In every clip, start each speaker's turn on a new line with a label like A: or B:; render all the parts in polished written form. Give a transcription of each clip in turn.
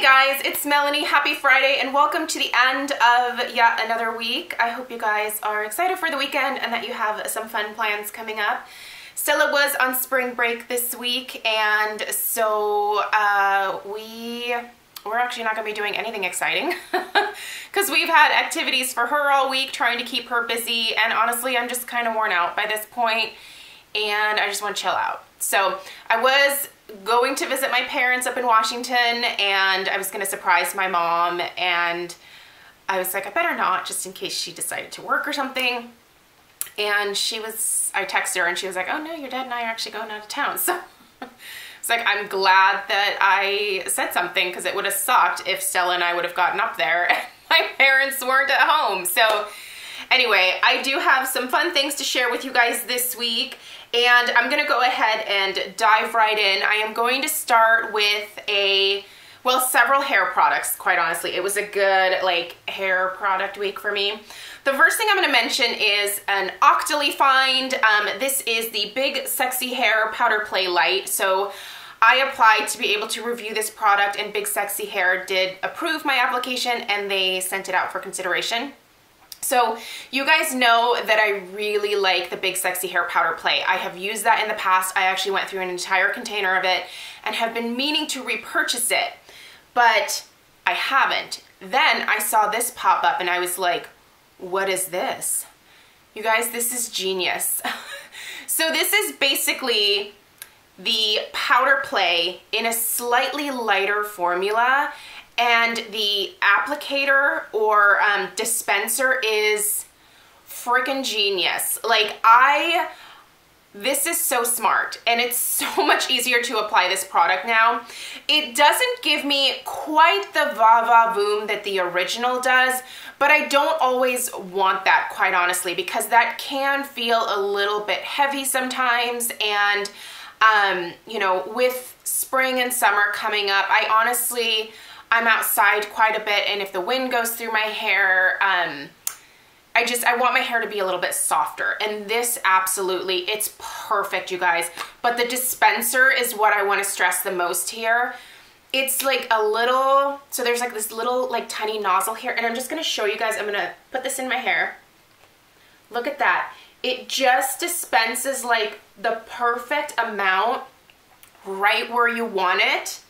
A: Hey guys, it's Melanie. Happy Friday and welcome to the end of yet another week. I hope you guys are excited for the weekend and that you have some fun plans coming up. Stella was on spring break this week, and so we're actually not going to be doing anything exciting because we've had activities for her all week trying to keep her busy, and honestly I'm just kind of worn out by this point and I just want to chill out. So I was going to visit my parents up in Washington and I was going to surprise my mom, and I was like, I better not, just in case she decided to work or something. And I texted her and she was like, oh no, your dad and I are actually going out of town. So it's like, I'm glad that I said something, because it would have sucked if Stella and I would have gotten up there and my parents weren't at home. So anyway, I do have some fun things to share with you guys this week, and I'm gonna go ahead and dive right in. I am going to start with several hair products, quite honestly. It was a good hair product week for me. The first thing I'm gonna mention is an Octoly find. This is the Big Sexy Hair Powder Play Light. So I applied to be able to review this product, and Big Sexy Hair did approve my application and they sent it out for consideration. So you guys know that I really like the Big Sexy Hair Powder Play. I have used that in the past. I actually went through an entire container of it and have been meaning to repurchase it, but I haven't. Then I saw this pop up and I was like, what is this? You guys, this is genius. So this is basically the powder play in a slightly lighter formula, and the applicator or dispenser is freaking genius. This is so smart, and it's so much easier to apply this product now. It doesn't give me quite the va-va-voom that the original does, but I don't always want that, quite honestly, because that can feel a little bit heavy sometimes. And you know, with spring and summer coming up, I'm outside quite a bit, and if the wind goes through my hair, I want my hair to be a little bit softer, and this absolutely, it's perfect, you guys. But the dispenser is what I want to stress the most here. It's like a little, so there's like this little tiny nozzle here, and I'm just going to show you guys. I'm going to put this in my hair. Look at that. It just dispenses like the perfect amount right where you want it.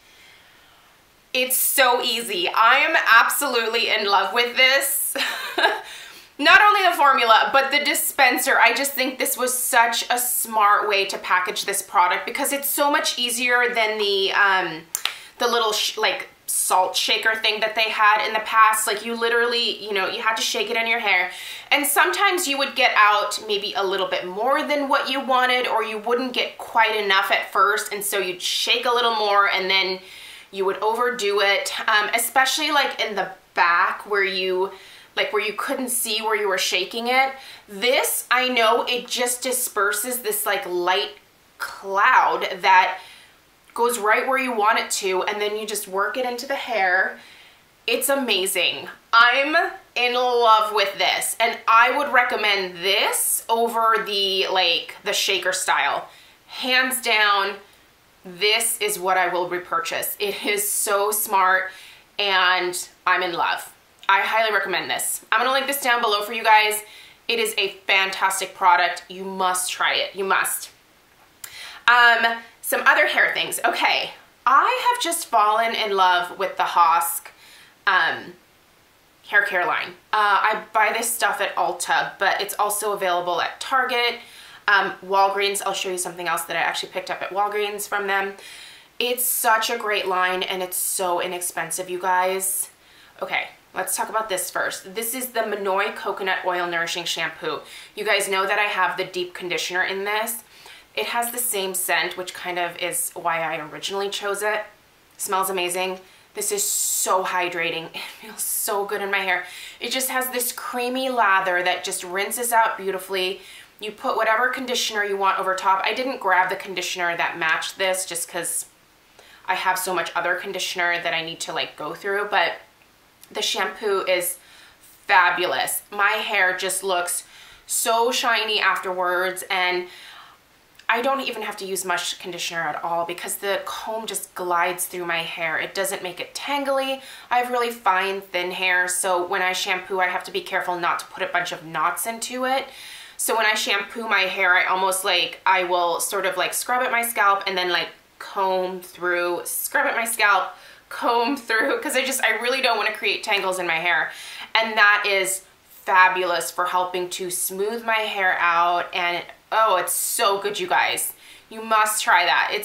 A: It's so easy. I am absolutely in love with this. Not only the formula, but the dispenser. I just think this was such a smart way to package this product, because it's so much easier than the little salt shaker thing that they had in the past. Like, you literally, you know, you had to shake it in your hair, and sometimes you would get out maybe a little bit more than what you wanted, or you wouldn't get quite enough at first, and so you'd shake a little more and then you would overdo it, especially like in the back where you couldn't see where you were shaking it. This, I know, it just disperses this light cloud that goes right where you want it to, and then you just work it into the hair. It's amazing. I'm in love with this, and I would recommend this over the shaker style. Hands down, this is what I will repurchase. It is so smart, and I'm in love. I highly recommend this. I'm gonna link this down below for you guys. It is a fantastic product. You must try it. You must. Some other hair things. Okay, I have just fallen in love with the Hosk hair care line. I buy this stuff at Ulta, but it's also available at Target, Walgreens. I'll show you something else that I actually picked up at Walgreens from them. It's such a great line, and it's so inexpensive, you guys. Okay, let's talk about this first. This is the Minoy Coconut Oil Nourishing Shampoo. You guys know that I have the deep conditioner in this. It has the same scent, which kind of is why I originally chose it. Smells amazing. This is so hydrating. It feels so good in my hair. It just has this creamy lather that just rinses out beautifully. You put whatever conditioner you want over top. I didn't grab the conditioner that matched this just because I have so much other conditioner that I need to go through, but the shampoo is fabulous. My hair just looks so shiny afterwards, and I don't even have to use much conditioner at all because the comb just glides through my hair. It doesn't make it tangly. I have really fine, thin hair, so when I shampoo, I have to be careful not to put a bunch of knots into it. So when I shampoo my hair, I almost like, I will sort of like scrub at my scalp and then like comb through, scrub at my scalp, comb through, because I really don't want to create tangles in my hair. And that is fabulous for helping to smooth my hair out. And oh, it's so good, you guys. You must try that.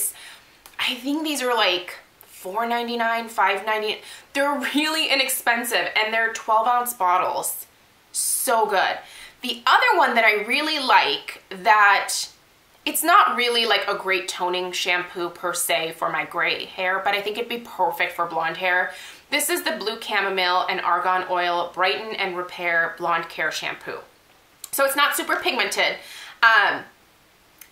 A: I think these are like $4.99, $5.99. They're really inexpensive and they're 12-ounce bottles. So good. The other one that I really like, that it's not really like a great toning shampoo per se for my gray hair, but I think it'd be perfect for blonde hair. This is the Blue Chamomile and Argan Oil Brighten and Repair Blonde Care Shampoo. So it's not super pigmented,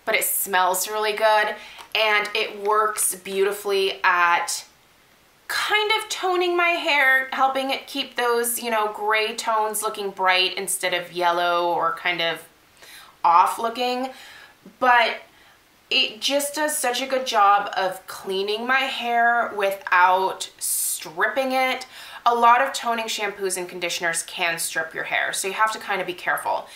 A: but it smells really good and it works beautifully at kind of toning my hair, helping it keep those, you know, gray tones looking bright instead of yellow or kind of off looking. But it just does such a good job of cleaning my hair without stripping it. A lot of toning shampoos and conditioners can strip your hair, so you have to kind of be careful.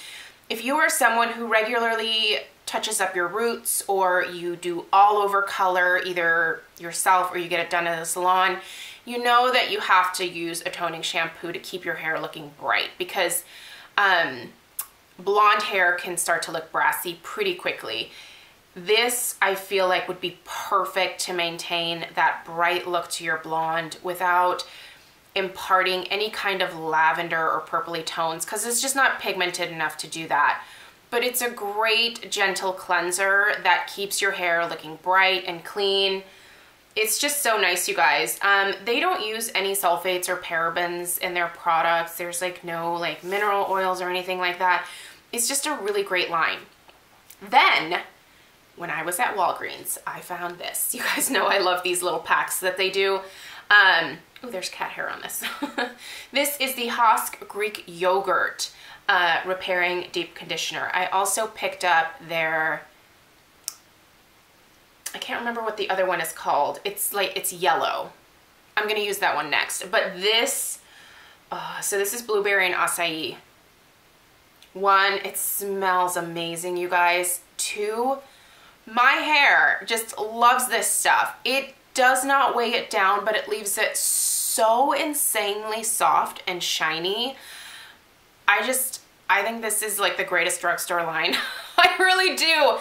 A: If you are someone who regularly touches up your roots or you do all over color either yourself or you get it done at a salon, you know that you have to use a toning shampoo to keep your hair looking bright, because blonde hair can start to look brassy pretty quickly. This, I feel like, would be perfect to maintain that bright look to your blonde without imparting any kind of lavender or purpley tones, because it's just not pigmented enough to do that. But it's a great gentle cleanser that keeps your hair looking bright and clean. It's just so nice, you guys. They don't use any sulfates or parabens in their products. There's like no like mineral oils or anything like that. It's just a really great line. Then, when I was at Walgreens, I found this. You guys know I love these little packs that they do. Oh, there's cat hair on this. This is the Hosk Greek Yogurt Repairing Deep Conditioner. I also picked up their, I can't remember what the other one is called. It's like, it's yellow. I'm gonna use that one next. But this, so this is blueberry and acai. One, it smells amazing, you guys. Two, my hair just loves this stuff. It does not weigh it down, but it leaves it so insanely soft and shiny. I think this is like the greatest drugstore line. I really do.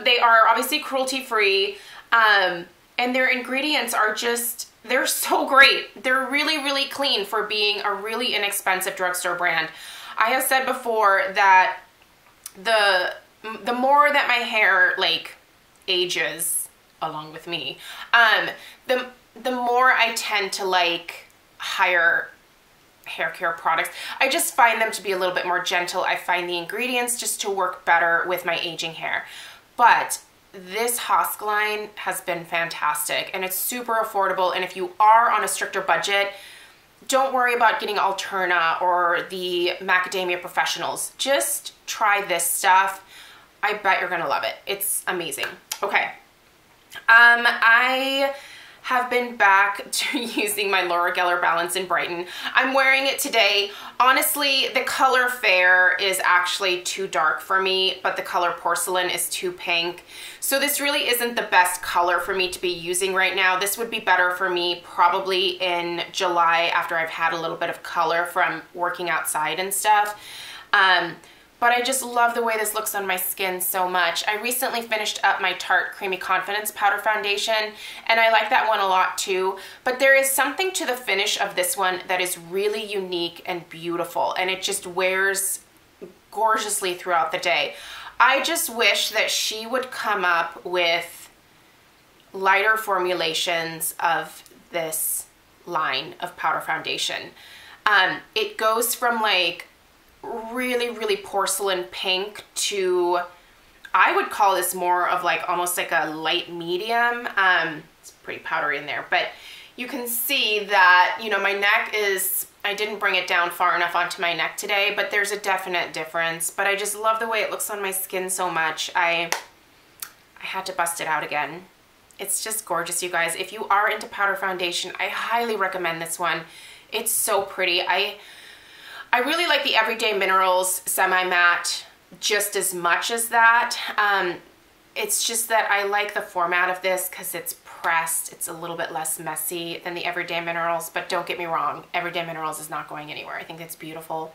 A: They are obviously cruelty-free, and their ingredients are just, they're so great. They're really, really clean for being a really inexpensive drugstore brand. I have said before that the more that my hair like ages along with me, the more I tend to like higher hair care products. I just find them to be a little bit more gentle. I find the ingredients just to work better with my aging hair. But this Hosk line has been fantastic and it's super affordable. And if you are on a stricter budget, don't worry about getting Alterna or the Macadamia Professionals. Just try this stuff. I bet you're gonna love it. It's amazing. Okay. I have been back to using my Laura Geller Balance in Brighten. I'm wearing it today. Honestly, the color Fair is actually too dark for me, but the color Porcelain is too pink. So this really isn't the best color for me to be using right now. This would be better for me probably in July after I've had a little bit of color from working outside and stuff. But I just love the way this looks on my skin so much. I recently finished up my Tarte Creamy Confidence Powder Foundation, and I like that one a lot too. But there is something to the finish of this one that is really unique and beautiful, and it just wears gorgeously throughout the day. I just wish that she would come up with lighter formulations of this line of powder foundation. It goes from like really, really porcelain pink to, I would call this more of like almost like a light medium. It's pretty powdery in there, but you can see that, you know, my neck is, I didn't bring it down far enough onto my neck today, but there's a definite difference. But I just love the way it looks on my skin so much. I had to bust it out again. It's just gorgeous, you guys. If you are into powder foundation, I highly recommend this one. It's so pretty. I really like the Everyday Minerals Semi-Matte just as much as that. It's just that I like the format of this because it's pressed. It's a little bit less messy than the Everyday Minerals, but don't get me wrong, Everyday Minerals is not going anywhere. I think it's beautiful.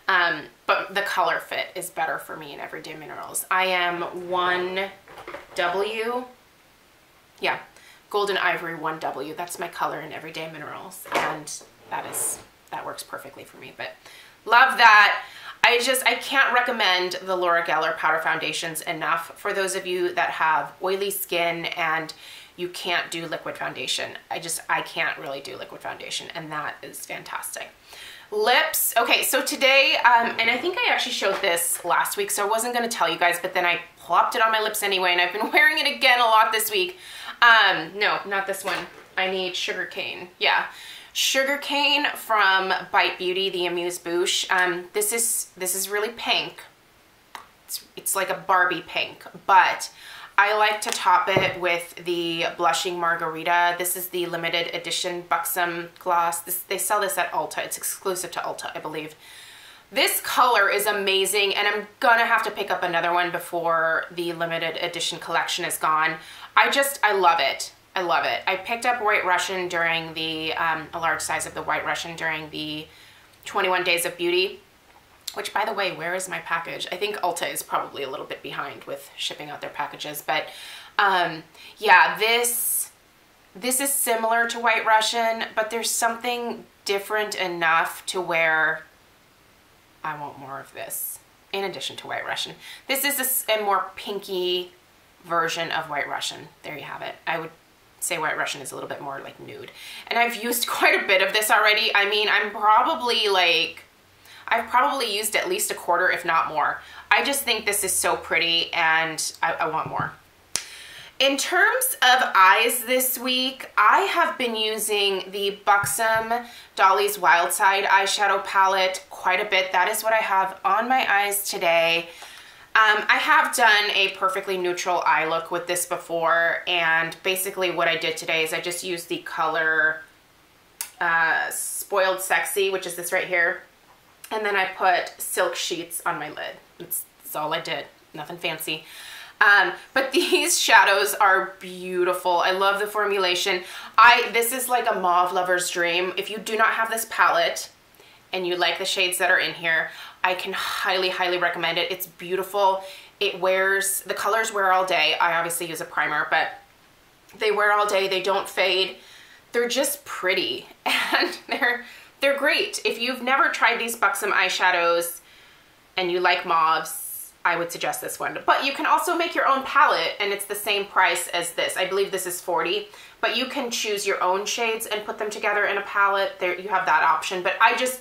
A: But the color fit is better for me in Everyday Minerals. I am 1W. Yeah, Golden Ivory 1W. That's my color in Everyday Minerals, and that works perfectly for me. But love that. I can't recommend the Laura Geller powder foundations enough for those of you that have oily skin and you can't do liquid foundation. I can't really do liquid foundation, and that is fantastic. Lips. Okay, so today, and I think I actually showed this last week, so I wasn't going to tell you guys, but then I plopped it on my lips anyway, and I've been wearing it again a lot this week. No, not this one. I need Sugarcane. Yeah. Sugarcane from Bite Beauty, the Amuse Bouche. This is really pink. It's like a Barbie pink, but I like to top it with the Blushing Margarita. This is the limited edition Buxom gloss. They sell this at Ulta. It's exclusive to Ulta, I believe. This color is amazing, and I'm gonna have to pick up another one before the limited edition collection is gone. I love it. I love it. I picked up White Russian during the, a large size of the White Russian during the 21 Days of Beauty, which, by the way, where is my package? I think Ulta is probably a little bit behind with shipping out their packages, but yeah, this is similar to White Russian, but there's something different enough to where I want more of this in addition to White Russian. This is a more pinky version of White Russian. There you have it. I would say White Russian is a little bit more like nude. And I've used quite a bit of this already. I mean, I've probably used at least a quarter, if not more. I just think this is so pretty, and I want more. In terms of eyes this week, I have been using the Buxom Dolly's Wild Side eyeshadow palette quite a bit. That is what I have on my eyes today. I have done a perfectly neutral eye look with this before, and basically what I did today is I just used the color Spoiled Sexy, which is this right here, and then I put Silk Sheets on my lid. That's all I did, nothing fancy. But these shadows are beautiful. I love the formulation. This is like a mauve lover's dream. If you do not have this palette and you like the shades that are in here, I can highly, highly recommend it. It's beautiful. It wears, the colors wear all day. I obviously use a primer, but they wear all day. They don't fade. They're just pretty, and they're great. If you've never tried these Buxom eyeshadows and you like mauves, I would suggest this one. But you can also make your own palette, and it's the same price as this. I believe this is $40, but you can choose your own shades and put them together in a palette. There, you have that option, but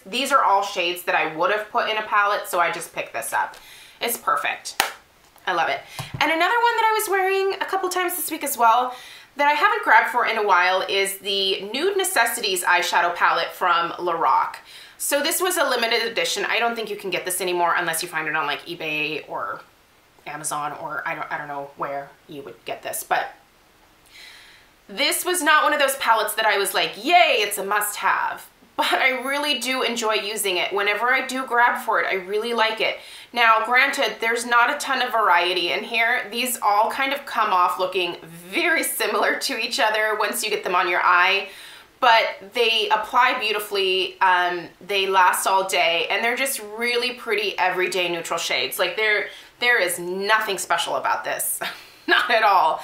A: these are all shades that I would have put in a palette, so I just picked this up. It's perfect. I love it. And another one that I was wearing a couple times this week as well that I haven't grabbed for in a while is the Nude Necessities eyeshadow palette from Lorac. So this was a limited edition. I don't think you can get this anymore unless you find it on like eBay or Amazon, or I don't know where you would get this, but this was not one of those palettes that I was like, yay, it's a must-have. But I really do enjoy using it. Whenever I do grab for it, I really like it. Now, granted, there's not a ton of variety in here. These all kind of come off looking very similar to each other once you get them on your eye, but they apply beautifully, they last all day, and they're just really pretty everyday neutral shades. Like there is nothing special about this, not at all.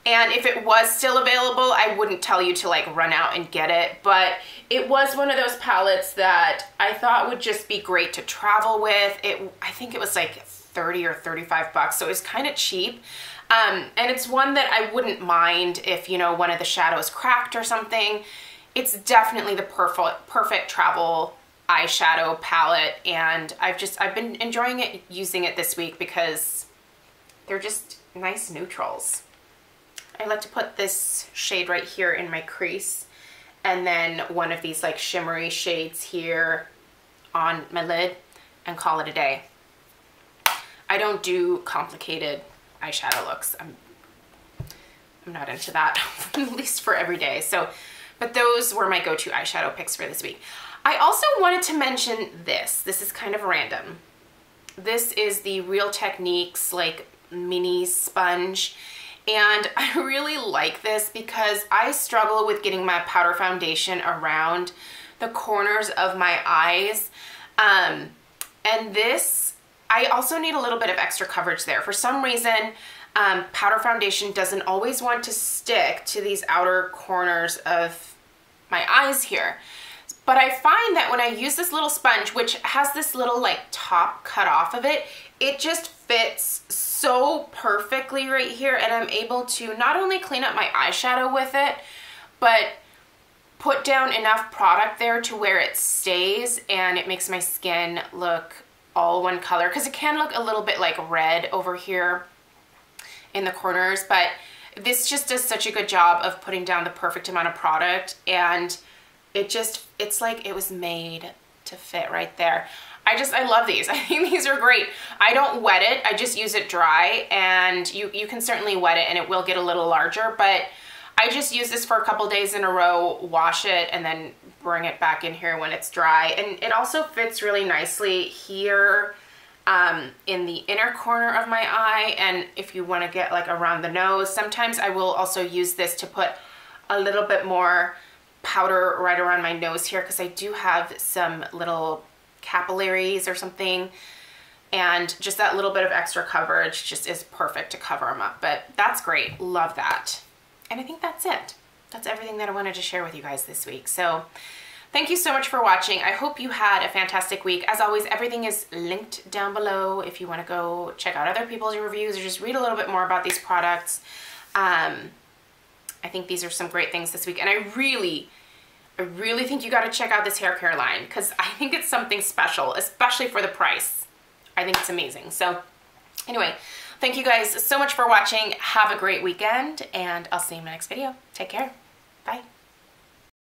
A: And if it was still available, I wouldn't tell you to like run out and get it, but it was one of those palettes that I thought would just be great to travel with. I think it was like 30 or 35 bucks, so it was kind of cheap. And it's one that I wouldn't mind if, you know, one of the shadows cracked or something. It's definitely the perfect travel eyeshadow palette, and I've been enjoying it, using it this week because they're just nice neutrals. I like to put this shade right here in my crease, and then one of these like shimmery shades here on my lid, and call it a day. I don't do complicated eyeshadow looks. I'm not into that, at least for every day. So, but those were my go-to eyeshadow picks for this week. I also wanted to mention this. This is kind of random. This is the Real Techniques like mini sponge. And I really like this because I struggle with getting my powder foundation around the corners of my eyes. And this, I also need a little bit of extra coverage there. For some reason, powder foundation doesn't always want to stick to these outer corners of my eyes here. But I find that when I use this little sponge, which has this little like top cut off of it, it just fits so perfectly right here, and I'm able to not only clean up my eyeshadow with it, but put down enough product there to where it stays and it makes my skin look all one color, because it can look a little bit like red over here in the corners, but this just does such a good job of putting down the perfect amount of product, and it's like it was made to fit right there. I love these. I think these are great. I don't wet it. I just use it dry, and you can certainly wet it and it will get a little larger, but I just use this for a couple days in a row, wash it, and then bring it back in here when it's dry. And it also fits really nicely here in the inner corner of my eye, and if you want to get like around the nose. Sometimes I will also use this to put a little bit more powder right around my nose here, because I do have some little capillaries or something, and just that little bit of extra coverage just is perfect to cover them up. But that's great. Love that. And I think that's it. That's everything that I wanted to share with you guys this week. So thank you so much for watching. I hope you had a fantastic week. As always, everything is linked down below if you want to go check out other people's reviews or just read a little bit more about these products. I think these are some great things this week, and I really think you got to check out this hair care line, because I think it's something special, especially for the price. I think it's amazing. So anyway, thank you guys so much for watching. Have a great weekend, and I'll see you in my next video. Take care. Bye.